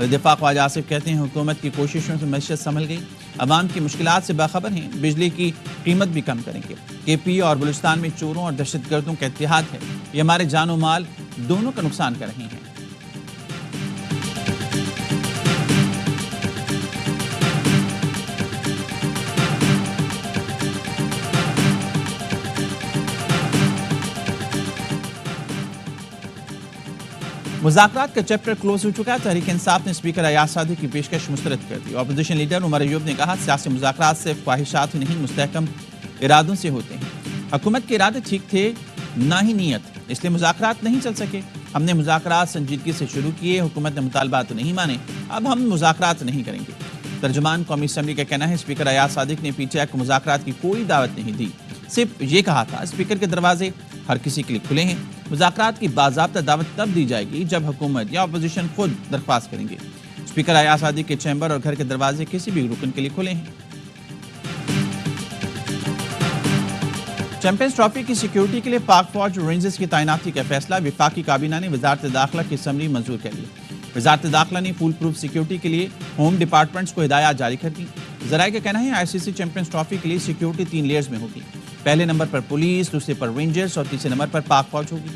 دفاع خواجہ آصف کہتے ہیں حکومت کی کوششوں سے معیشت سنبھل گئی، عوام کی مشکلات سے باخبر ہیں، بجلی کی قیمت بھی کم کریں گے۔ کے پی اور بلوچستان میں چوروں اور دہشت گردوں کا اتحاد ہے، یہ ہمارے جان و مال دونوں کا نقصان کر رہے ہیں۔ مذاکرات کا چیپٹر کلوز ہو چکا ہے، تحریک انصاف نے اسپیکر ایاز صادق کی پیشکش مسترد کر دی۔ اپوزیشن لیڈر عمر ایوب نے کہا سیاسی مذاکرات صرف خواہشات ہی نہیں مستحکم ارادوں سے ہوتے ہیں۔ حکومت کے ارادے ٹھیک تھے نہ ہی نیت، اس لیے مذاکرات نہیں چل سکے۔ ہم نے مذاکرات سنجیدگی سے شروع کیے، حکومت نے مطالبات نہیں مانے، اب ہم مذاکرات نہیں کریں گے۔ ترجمان قومی اسمبلی کا کہنا ہے اسپیکر ایاز صادق نے پی ٹی آئی کو مذاکرات کی کوئی دعوت نہیں دی، صرف یہ کہا تھا اسپیکر کے دروازے ہر کسی کے لیے کھلے ہیں، مذاکرات کی باضابطہ دعوت تب دی جائے گی جب حکومت یا اپوزیشن خود درخواست کریں گے۔ اسپیکر ایاز صادق کے چیمبر اور گھر کے دروازے کسی بھی رکن کے لیے کھلے ہیں۔ چیمپئنز ٹرافی کی سیکیورٹی کے لیے پاک فوج رینجرز کی تعیناتی کا فیصلہ، وفاقی کابینہ نے وزارت داخلہ کی اسمبلی منظور کر لی۔ وزارت داخلہ نے فول پروف سیکیورٹی کے لیے ہوم ڈپارٹمنٹس کو ہدایات جاری کر دی۔ ذرائع کا کہنا ہے آئی سی سی چیمپئنز ٹرافی کے لیے سیکیورٹی 3 لیئرز میں ہوگی، پہلے نمبر پر پولیس، دوسرے پر رینجرز اور تیسرے نمبر پر پاک فوج ہوگی۔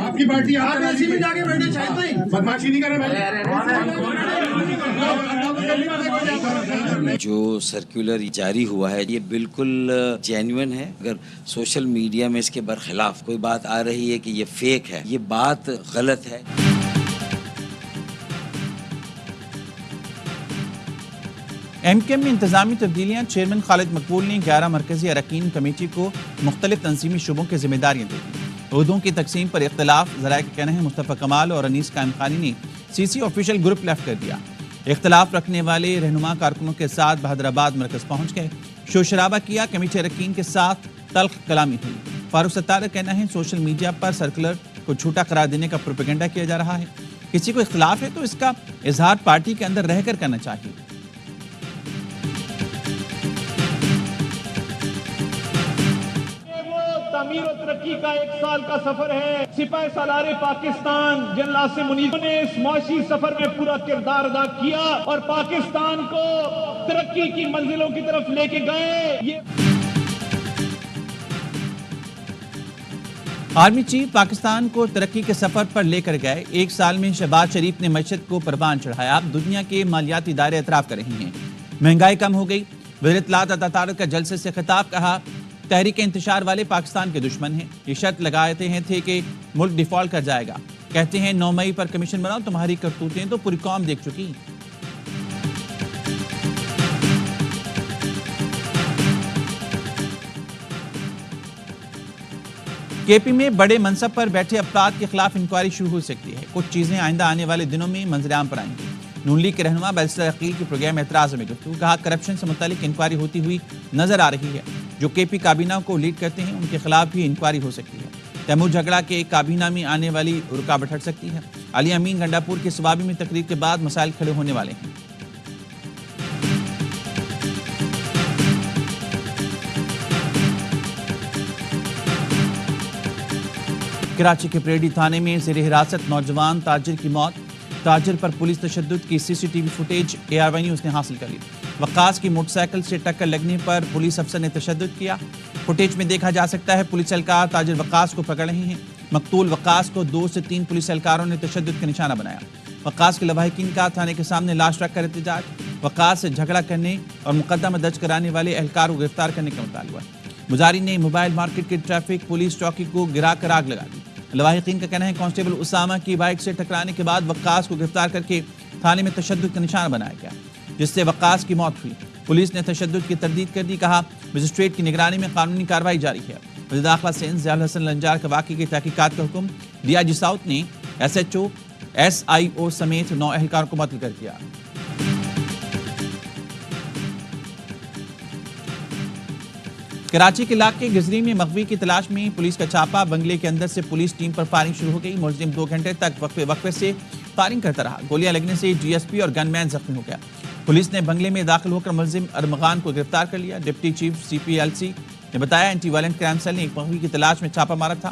آپ کی پارٹی بدماشی نہیں کرے۔ جو سرکولر جاری ہوا ہے یہ بالکل جینوئن ہے۔ اگر سوشل میڈیا میں اس کے برخلاف کوئی بات آ رہی ہے کہ یہ فیک ہے، یہ بات غلط ہے۔ ایم کیو ایم میں انتظامی تبدیلیاں، چیئرمین خالد مقبول نے 11 مرکزی اراکین کمیٹی کو مختلف تنظیمی شعبوں کی ذمہ داریاں دی دیں۔ عہدوں کی تقسیم پر اختلاف، ذرائع کا کہنا ہے مصطفیٰ کمال اور انیس قائم خانی نے سی سی آفیشیل گروپ لیفٹ کر دیا۔ اختلاف رکھنے والے رہنما کارکنوں کے ساتھ بہادرآباد مرکز پہنچ گئے، شور شرابہ کیا، کمیٹی اراکین کے ساتھ تلخ کلامی ہوئی۔ فاروق ستار کا کہنا ہے سوشل میڈیا پر سرکولر کو جھوٹا قرار دینے کا پروپیگنڈا کیا جا رہا ہے، کسی کو اختلاف ہے تو اس کا اظہار پارٹی کے اندر رہ کر کرنا چاہیے۔ تعمیر و ترقی کا 1 سال کا سفر ہے۔ سپاہ سالار پاکستان جنرل عاصم منیب نے اس معاشی سفر میں پورا کردار ادا کیا اور پاکستان کو ترقی کی منزلوں کی طرف لے کے گئے۔ آرمی چیف پاکستان کو ترقی کے سفر پر لے کر گئے۔ 1 سال میں شہباز شریف نے معیشت کو پروان چڑھایا، اب دنیا کے مالیاتی ادارے اعتراف کر رہے ہیں، مہنگائی کم ہو گئی۔ وزیر اطلاعات عطا طارق کا جلسے سے خطاب، کہا تحریک انتشار والے پاکستان کے دشمن ہیں، یہ شرط لگاتے تھے کہ ملک ڈیفالٹ کر جائے گا، کہتے ہیں 9 مئی پر کمیشن بناؤ، تمہاری کرتوتیں تو پوری قوم دیکھ چکی۔ کے پی میں بڑے منصب پر بیٹھے افراد کے خلاف انکوائری شروع ہو سکتی ہے، کچھ چیزیں آئندہ آنے والے دنوں میں منظر عام پر آئیں گی۔ نون لیگ کے رہنما بیرسٹر عقیل کی پروگرام اعتراض میں گفتگو، کہا کرپشن سے متعلق انکوائری ہوتی ہوئی نظر آ رہی ہے، جو کے پی کابینہ کو لیڈ کرتے ہیں ان کے خلاف بھی انکوائری ہو سکتی ہے، تیمور جھگڑا کے کابینہ میں آنے والی رکاوٹ ہٹ سکتی ہے۔ علی امین گنڈاپور کے صوابی میں تقریر کے بعد مسائل کھڑے ہونے والے ہیں۔ کراچی کے پریڈی تھانے میں زیر حراست نوجوان تاجر کی موت، تاجر پر پولیس تشدد کی C C T V footage AR1 news نے حاصل کر لی۔ وقاص کی موٹر سائیکل سے ٹکر لگنے پر پولیس افسر نے تشدد کیا، فوٹیج میں دیکھا جا سکتا ہے پولیس اہلکار تاجر وقاص کو پکڑ رہے ہیں، مقتول وقاص کو 2 سے 3 پولیس اہلکاروں نے تشدد کا نشانہ بنایا۔ وقاص کے لواحقین کا تھانے کے سامنے لاش رکھ کر احتجاج، وقاص سے جھگڑا کرنے اور مقدمہ درج کرانے والے اہلکار کو گرفتار کرنے کا مطالبہ۔ مظاہرین نے موبائل مارکیٹ کے ٹریفک پولیس چوکی کو گرا کر آگ لگا دی۔ لواحقین کا کہنا ہے کانسٹیبل اسامہ کی بائک سے ٹکرانے کے بعد وقاص کو گرفتار کر کے تھانے میں تشدد کا نشانہ بنایا گیا، جس سے وقاص کی موت ہوئی۔ پولیس نے تشدد کی تردید کر دی، کہا مجسٹریٹ کی نگرانی میں قانونی کارروائی جاری ہے۔ وزیر داخلہ سندھ ضیاء الحسن لنجار کا واقعے کی تحقیقات کا حکم، DIG ساؤتھ نے SHO SIO سمیت 9 اہلکاروں کو معطل کر دیا۔ کراچی کے علاقے گزری میں مغوی کی تلاش میں پولیس کا چھاپا، بنگلے کے اندر سے پولیس ٹیم پر فائرنگ شروع ہو گئی، ملزم 2 گھنٹے تک وقفے سے فائرنگ کرتا رہا. گولیاں لگنے سے ڈی ایس پی اور گن مین زخمی ہو گیا. پولیس نے بنگلے میں داخل ہو کر ملزم ارمغان کو گرفتار کر لیا. ڈپٹی چیف سی پی ایل سی نے بتایا اینٹی وائلنٹ کرائم سیل نے ایک مخفی کی تلاش میں چھاپا مارا تھا.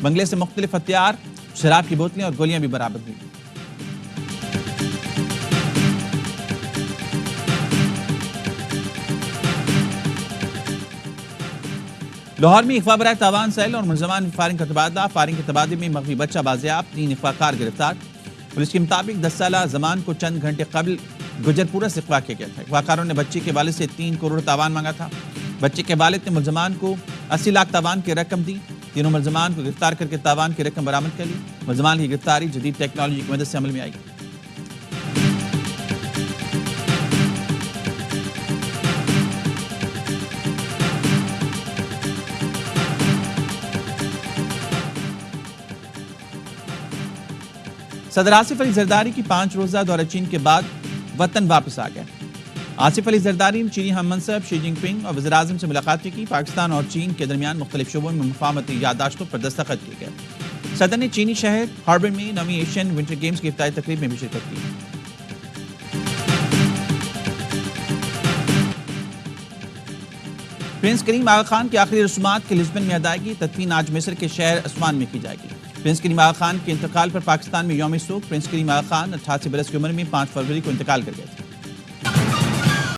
بنگلے سے مختلف ہتھیار، شراب کی بوتلیں اور گولیاں بھی برآمد ہوئی. لاہور میں اغوا برائے تاوان سیل اور ملزمان میں فائرنگ کا تبادلہ. فائرنگ کے تبادلے میں مغوی بچہ بازیاب، 3 اغوا کار گرفتار. پولیس کے مطابق 10 سالہ زمان کو چند گھنٹے قبل گجرپورہ سے اغوا کیا گیا تھا. اغوا کاروں نے بچے کے والد سے 3 کروڑ تاوان مانگا تھا. بچے کے والد نے ملزمان کو 80 لاکھ تاوان کی رقم دی. تینوں ملزمان کو گرفتار کر کے تاوان کی رقم برآمد کر لی. ملزمان کی گرفتاری جدید ٹیکنالوجی کی مدد سے عمل میں آئی. صدر آصف علی زرداری کی 5 روزہ دورہ چین کے بعد وطن واپس آ گئے. آصف علی زرداری نے چینی ہم منصب شی جن پنگ اور وزیر اعظم سے ملاقات کی. پاکستان اور چین کے درمیان مختلف شعبوں میں مفاہمتی یادداشتوں پر دستخط کیے گئے. صدر نے چینی شہر ہاربن میں 9ویں ایشین ونٹر گیمز کی افتتاحی تقریب میں بھی شرکت کی. پرنس کریم آغا خان کی آخری رسومات کی لسبن میں ادائیگی. تدفین آج مصر کے شہر اسوان میں کی جائے گی. پرنس کریم آغا خان کے انتقال پر پاکستان میں یوم سوگ. پرنس کریم آغا خان 88 برس کی عمر میں 5 فروری کو انتقال کر گئے تھے.